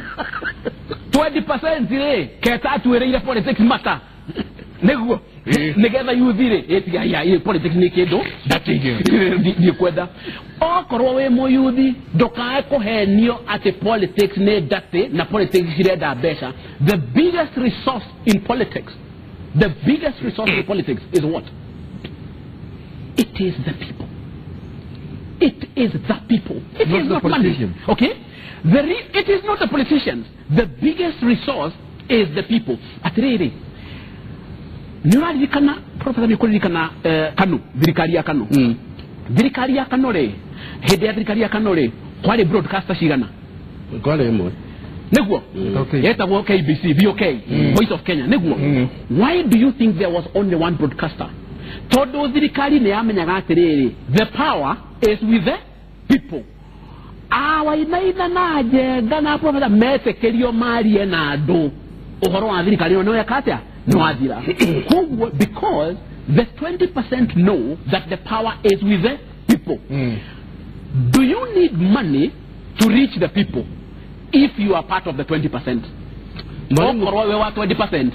20% ri keta twire politics mata niguo nigetha yuthire etiga ya politics ni kindu datige ni kwenda okorwo we muyuthi ndokae kuhenio ati politics ne date na politics irenda besha. The biggest resource in politics is what? It is the people. It is the people. It is not money. Okay? It is not the politicians. The biggest resource is the people. Atiriri nurarikana professor nikurikana Kanu thirikari ya Kanu thirikari ya Kanu re hede ya thirikari ya Kanu re kwale broadcaster cigana kwale imwe niguo yeta wo KBC VOK Voice of Kenya niguo why do you think there was only one broadcaster? Todo thirikari ne yamenyaga atiriri the power is with the people. Inaina na agenda na professor metekerio marie na andu uhoro wa thirikari no yakatia no adira because the 20% know that the power is with the people. Do you need money to reach the people if you are part of the 20%? Okoro we wa 20%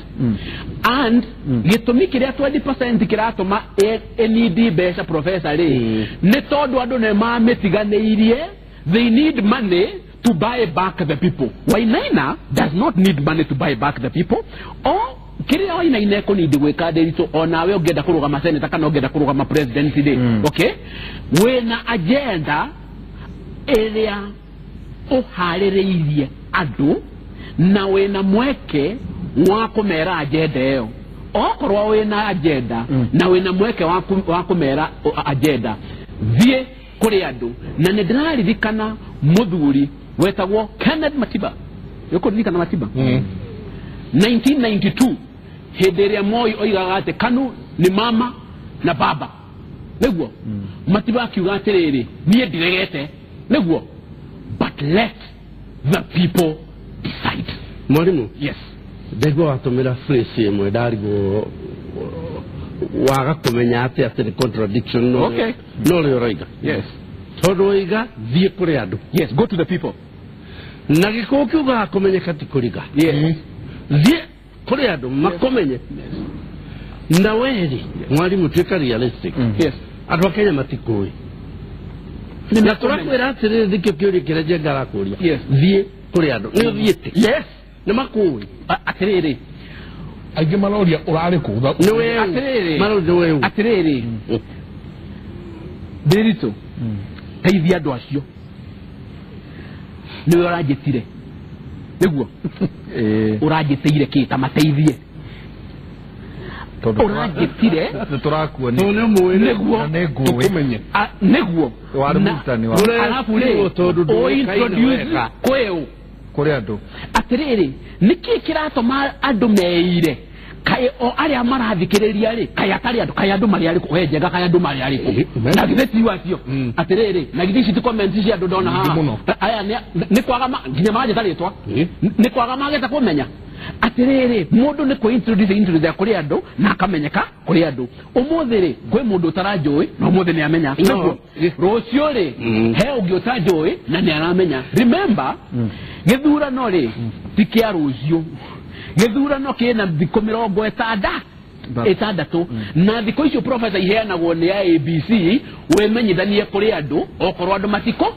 and gitumi kiria 20% kiratuma need besha professor ri ni tondu andu ne ma metiganeirie they need money to buy back the people. Wainaina does not need money to buy back the people. Or kiria wainaina eko ni digweka derito onawe ogenda kurugama seneta kana ogenda kurugama presidency day. Okay? Wena agenda area uhaririirie andu na wena mweke wa kumera agenda eyo. Okorwa wena agenda na wena mweke wa kumera agenda thie kuri andu na ndirarithikana muthuri wetagwo Kenneth Matiba yoko ndikana Matiba 1992 hederia Moi oigaga ati Kanu ni mama na baba niguo Matiba akiuga atiriri nie ndiregete niguo but let the people decide. Mwalimu yes ndego atumira phrase imwe ndarigo waga kumenya ati ati contradiction no okay no le roiga yes toroiga thie kuri andu yes go to the people na gikukiuga kumenyeka ti kuriga yes thie kuri andu makomenye na weri mwalimu twika realistic Yes. andu a Kenya matikui na turakwira atiri thikio kiuri kireje ngarakuria Yes. thie kuri andu ni thiete Yes. ni makui Atiriri. Aige maloria urare ku. ni wewe Atiriri. maro ni wewe Atiriri. Derito. Teithia andu acio. Ni uragitire. Niguo. Uragitire kita mateithie. Uragitire. Turakuwa ni mwe Niguo. Tukumenye. Niguo. Warumutani wa Alafu le o introduce kweu. kuri andu. Atiriri niki kiratuma andu meire kai o aria marathikiriria ri kai atari andu kai andu mari ari ku wenjega kai andu mari ari ku na githeti wacio atiriri na githeti ci comment ci andu dona ha aya ni kwaga nginya maje taritwa ni kwaga mageta kumenya atiriri mundu ni ku introduce kuri andu na akamenyeka kuri andu umuthiri kwi mundu taranjui na umuthi ni amenya rocio ri he ungi utanjui na ni aramenya remember githurano ri tikia rocio githurano kina thiko 60 na thiko icio professor iheanagwo ni ABC wemenyithanie kuri andu okorwo andu matiko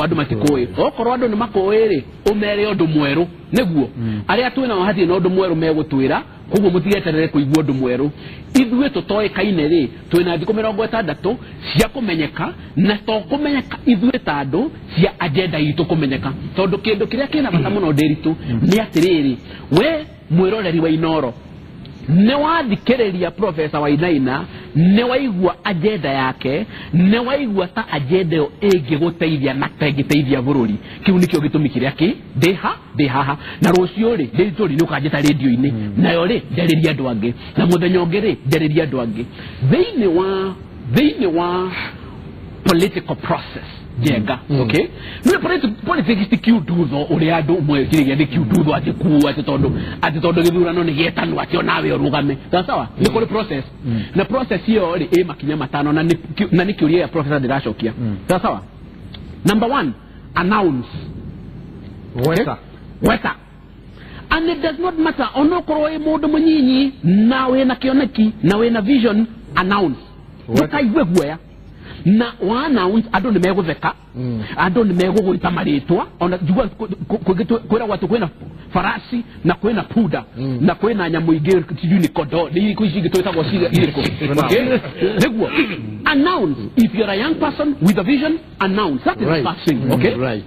andu matikoi okorwo andu ni makoi ri umere undu mweru niguo aria twina wahati na undu mweru megutwira koguo mutigeterere kuigua undu mweru ithuĩ tũtoĩkaine ri twina thiko 60 cia kumenyeka na to kumenyeka ithuĩ ta andu cia agenda itu kumenyeka tondu kindu kiria kina bata muno Nderitu ni atiriri we mwiroreri wa Inoro ne wathikiriria Professor Wainaina ne waigua agenda yake ne waigua ta agenda yo ingiguteithia na tegiteithia bururi kiu nikio gitumi kiria ki deha na rucio ri Nderitu ri nukajeta radio-ini nayo ri nderiria andu angi na muthenya ungi ri nderiria andu angi thiini wa political process jenga okay no politics ti kiuduzo uri andu mwe kirigia ni kiuduzo ati kuwa ati tondo githurano ni getanu ati onawe orugame sawa ni kuri process na process hiyo ri makinya matano na ni kiuria ya Professor Dirashokia sawa number 1 announce weta and it does not matter onokoro mundu munyinyi nawe na kioneki nawe na vision announce ukaigwe guoya na wa announce andu ni megutheka andu ni megugwita maritwa ona jugwa kwira watu kwina farasi na kwina puda na kwina nyamu ingĩ tiju ni kodo ni kuici gitwetagwo ciga iriko okay niguo announce if you're a young person with a vision announce that is the first thing okay right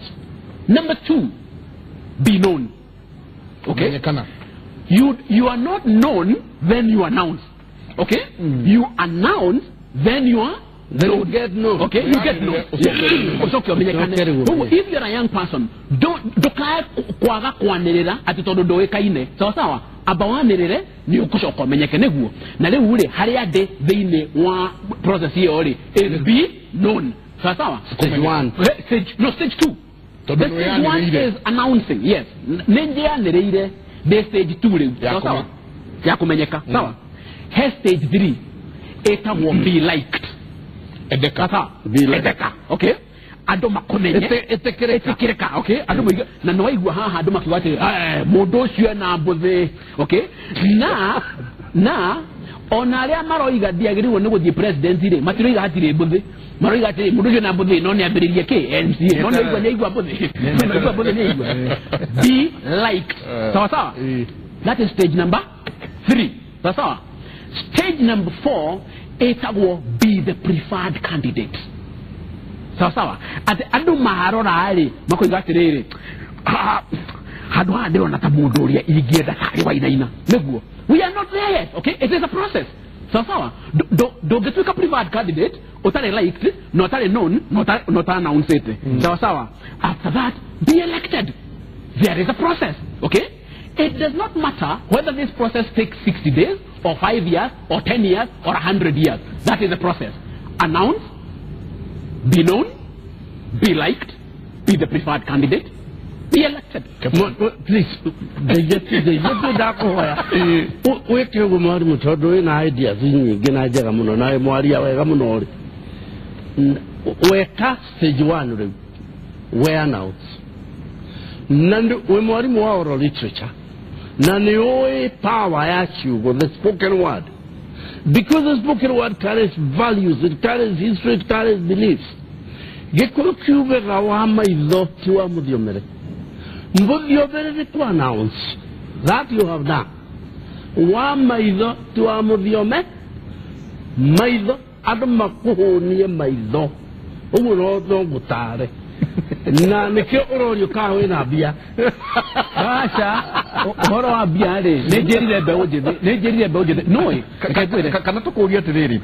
number 2 be known okay you are not known then you announce okay you announce then you are then you get no okay you get no okay if you're a young person don't kwaga kwanirira ati tondu ndoikaine sawa abawanirire ni ukucoka menyeke neguo na riu ri haria de thiini wa process hiyo ri is be known sawa stage 1 stage 2 stage 1 is announcing yes ninjianiriire the stage 2 riu sawa ya kumenyeka sawa stage 3 etagwo be liked edeka okay andu makonenye etekereka okay andu moiga na no igwa haha andu makiwate mundu ucio na mbuthi okay na ona aria maroiga diagiriwo ni guthie president ri matiroiga hatire mbuthi maroiga atiri mundu ucio na mbuthi no ni ambiririe ki NCA no ni igwa mbuthi ni igwa be liked sawa that is stage number 3 sawa stage number 4 etagwo be the preferred candidate sawa ati andu maharora ari makoiga atiriri handu handiro na ta mundu uria ingienda kari Wainaina neguo we are not there yet okay it is a process sawa do get a preferred candidate otare liked not are known not announced it sawa after that be elected there is a process okay it does not matter whether this process takes 60 days or 5 years or 10 years or 100 years that is the process announce be known be liked be the preferred candidate be elected please they get that koya weke go mwari mutodo ina ideas nyingi na njega muno na mwaria wega muno ri weka stage 1 ri we announce nandu we mwari mu wa oral literature na nĩ ũĩ power ya ciugo, the spoken word, because the spoken word carries values, it carries history, it carries beliefs. Gĩkũyũ kiugaga wa maitho ti wa mũthiomere. Mũthiomere nĩ to announce that you have done. Wa maitho ti wa mũthiome, maitho andũ makũhũnie maitho, ũguo no ngũtare. Na nĩkĩo ũrorio kana wĩna mbia. Aca ũhoro wa mbia rĩ nĩnjĩrire mbeũ njĩthĩ nũĩ kana tũkũria atĩrĩrĩ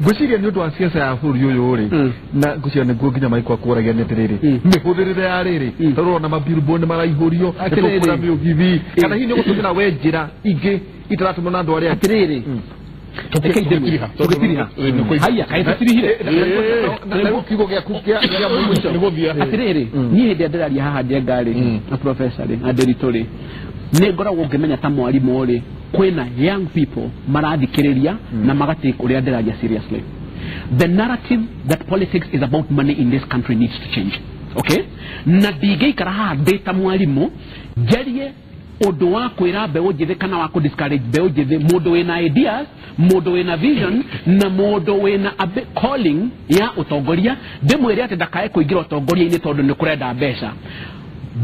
ngwĩciria nĩ ũndũ wa ciaca ya bũrũri ũyũ rĩ na ngwĩciria nĩguo nginya maikwa kũragia nĩ atĩrĩrĩ mĩhũthĩrĩre ya rĩrĩ tũrona mabillboard nĩmaraihũrio nĩtũkũra mĩũgithi kana hihi nĩgũtũmĩra we njĩra ingĩ itaratũmwo na andũ arĩa atĩrĩrĩ haya kaita sirihire kiugo gĩaku kĩa mũico atĩrĩrĩ niĩ hĩndĩ ndĩraria haha ndĩngarĩ na professor rĩ na ndĩritũ rĩ nĩngoragwo ngĩmenya ta mwarimũ rĩ kwĩna young people marathikĩrĩria na magatake ũrĩa ndĩraria seriously. The narrative that politics is about money in this country needs to change, okay? Na ndingĩikara haha ndĩ ta mwarimũ njarie ũndũ wa kwĩra mbeũ njĩthĩ kana wa kũ-discourage mbeũ njĩthĩ, mũndũ wĩna ideas, mũndũ wĩna vision na mũndũ wĩna calling ya ũtongoria, ndĩmwĩre atĩ ndakae kũingĩra ũtongoria-inĩ tondũ nĩ kũrenda mbeca.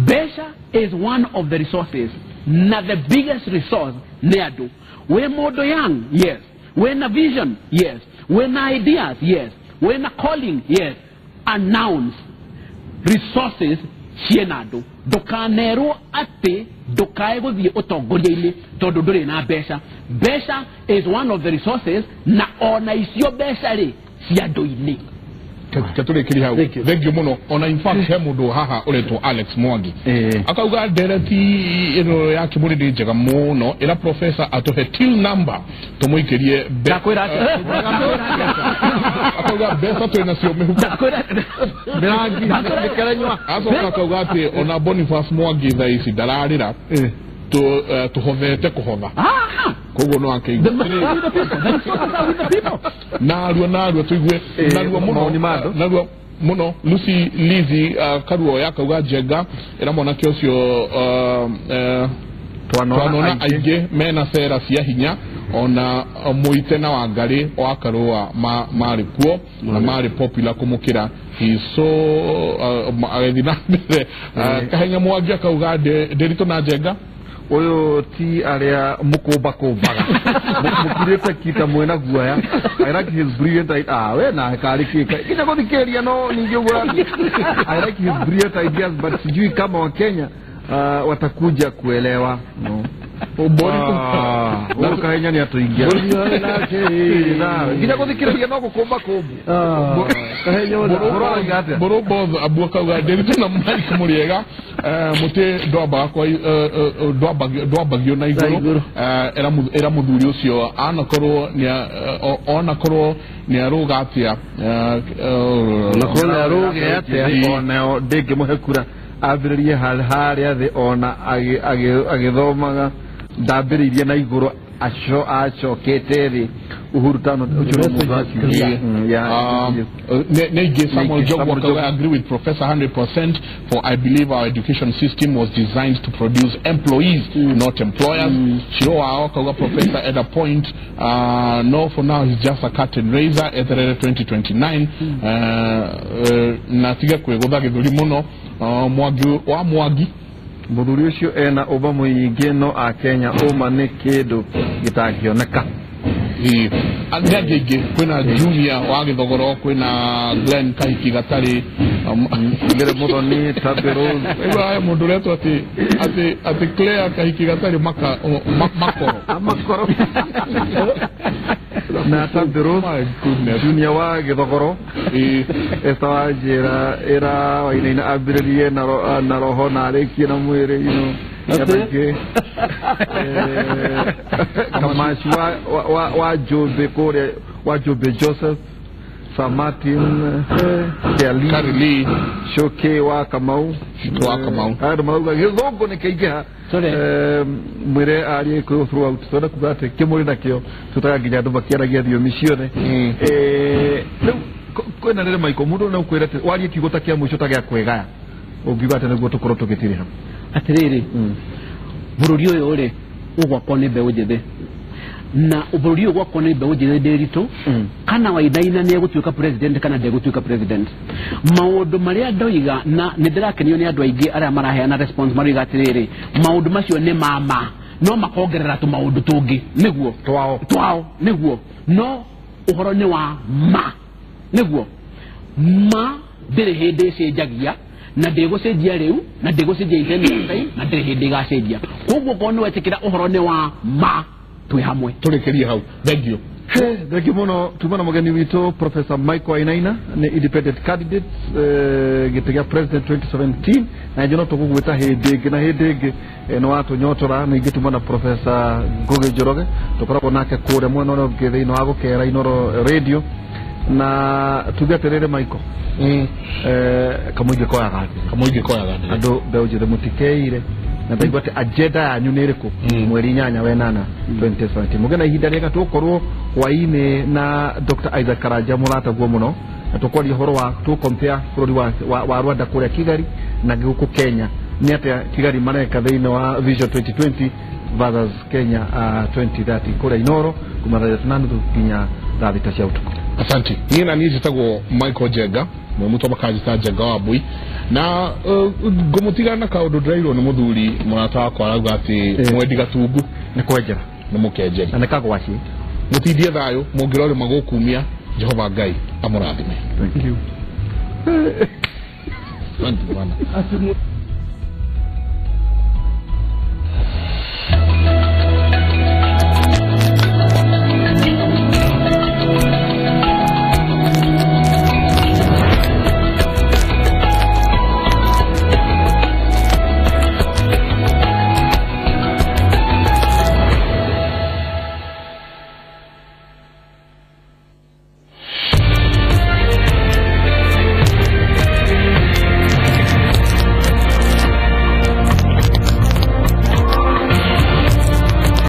Mbeca is one of the resources, na the biggest resource nĩ andũ. Wĩ mũndũ young, yes. Wĩna vision, yes. Wĩna ideas, yes. Wĩna calling, yes. Announce resources ciena andũ. Ndũkanerwo atĩ ndũkae gũthiĩ ũtongoria-inĩ tondũ ndũrĩ na mbeca. Mbeca is one of the resources, na ona icio mbeca rĩ cia andũ-inĩ. Katũrĩkĩri hau thengio mũno. Ona in fact he mũndũ haha ũretwo Alex Mwangi akauga ndereti ĩno ya Kĩmũrĩ ndĩ njega mũno, ĩra professor atũhe till number tũmũikĩrie akauga mbeca twĩnacio mĩhuko acoka akauga atĩ ona Boniface Mwangi thaa ici ndararĩra tũhothete kũhotha koguo no akĩigua narua tũigue narua mũno. Lucy Lizi Karuo yakauga Njenga ĩra mwanake ũcio twanona aingĩ mena cera cia hinya, ona Mũite na Wangarĩ wa Karũa marĩ kuo na marĩ popular kũmũkĩra hiso agĩthi na mbere. Kahenya Mwangi akauga Ndĩritũ na Njenga ũyũ ti arĩa mũkũmbaga mũkirĩte kita mwena guoya. I like his brilliant ideas. We na karĩ kĩka kinya gũthikĩrĩria no ningĩ ũguo. I like his brilliant ideas but sijui kama wa Kenya watakuja kuelewa. No. Kahenya nĩ atũingia kinya gũthikĩrĩria no gũkũmba Boroboth abuakauga Ndĩritũ na Mike Mũrĩega mũtĩ ndwambagio na igũrũ era mũthuri ũcio onakorwo nĩ arũga atĩa onao ndĩngĩmũhe kura ambĩrĩrie harĩa thĩ ona agĩthomaga ndambĩrĩirie na igũrũ acokete thĩ Uhuru Tano Samuel Jogwa, I agree with Professor 100%, for I believe our education system was designed to produce employees, not employers. Shiro Aokawa Professor at a point, no, for now he's just a curtain raiser at 2029. Natiga kwegoda githuri muno Mwagi mũthuri ũcio ena ũba mũingĩ no a Kenya ũma nĩ kĩndũ gĩtangĩoneka. Angĩngĩ kwĩna Junior wa Gĩthogoro, kwĩna Glenn Kahiki Gatarĩ ngere Mũthoni Tabero mũndũ ũretwo atĩ Claire Kahiki Gatarĩ makoro na Tabero Junior wa Gĩthogoro esta wa njĩra ĩra wainaina ambĩrĩrie na roho na arĩkie na mwĩrĩ Kamashi wa Jobe kore wa Jobe Joseph Martin Kelly Shoke wa Kamau ado mauga gĩthũngũ nĩ kĩingĩha mwĩre arie kũ throughout tondũ kuga atĩ Kĩmũrĩ nakĩo tũtaga nginya andũ makĩaragia thiomi ciothe. Rĩu kwĩna rĩrĩ maiko mũndũ no kwĩra atĩ warie kiugo ta kĩa mũico ta gĩa kwĩgaya ũngiuga atĩ nĩguo tũkorwo tũgĩtiriha atĩrĩrĩ bũrũri ũyũ rĩ ugwakwo nĩ mbeũ njĩthĩ na ũbũrũri ugwakwo nĩ mbeũ njĩthĩ ndĩritũ kana Wainaina nĩ egũtuĩka president kana ndegũtuĩka president maũndũ marĩa ndoiga na nĩ ndĩrakenio nĩ andũ aingĩ arĩa maraheana response maroiga atĩrĩrĩ maũndũ macio nĩ mama no makongerera tũmaũndũ tũngĩ nĩguo twao nĩguo no ũhoro nĩ wa ma nĩguo ma ndĩrĩ hĩndĩ ĩcenjagia na ndĩgũcenjia rĩu na ndĩgũcenjia itemi na ndĩrĩ hĩndĩ ĩgacenjia koguo korwo nĩ wetĩkĩra ũhoro nĩ wa ma twĩ hamwe tũrĩkĩrie hau thank you thank you muno tumana mũgeni witũ Professor Michael Wainaina nĩ independent candidate gĩtĩ gĩa president 2017 na njono tũgũgwĩta hĩndĩ ĩngĩ na hĩndĩ ĩngĩ nĩ watũnyotora ningĩ tumana Professor Ngugi Njoroge tũkoragwo nake kũrĩa mwena ũrĩa ũngĩ thĩinĩ wa gũkera Inooro radio na tuge atĩrĩrĩ Michael kamũingĩ koyaga andũ mbeũ njĩthĩ mũtikeire na ndaigua atĩ agenda yanyu nĩ ĩrĩkũ mweri 8 wa 8 2017 mũgena ihinda rĩega tũkorwo hwainĩ na Dr. Isaac Karanja mũrataguo mũno na tũkwaria ũhoro wa compare bũrũri wa Rwanda kũrĩa Kigali na gũkũ Kenya nĩ atĩa Kigali mareka thĩinĩ wa Vision 2020 versus Kenya 2030 kũrĩa Inooro kuma thaa 8 nginya thaa 6 cia ũtukũ. Asante. Niĩ na niĩ njĩtagwo Michael Njenga mũmũtwa makajita Njenga wa Mbui na ngũmũtigana na kaũndũ ndĩrairwo nĩ mũthuri mũrata wakwa arauga atĩ mwendi gatungu nĩ kwenjera nĩ mũkenjeri na nĩ kagwaci mũtindie thayũ mũngĩrore magũkumia Jehova Ngai amũrathime. Thank you. Asante bwana.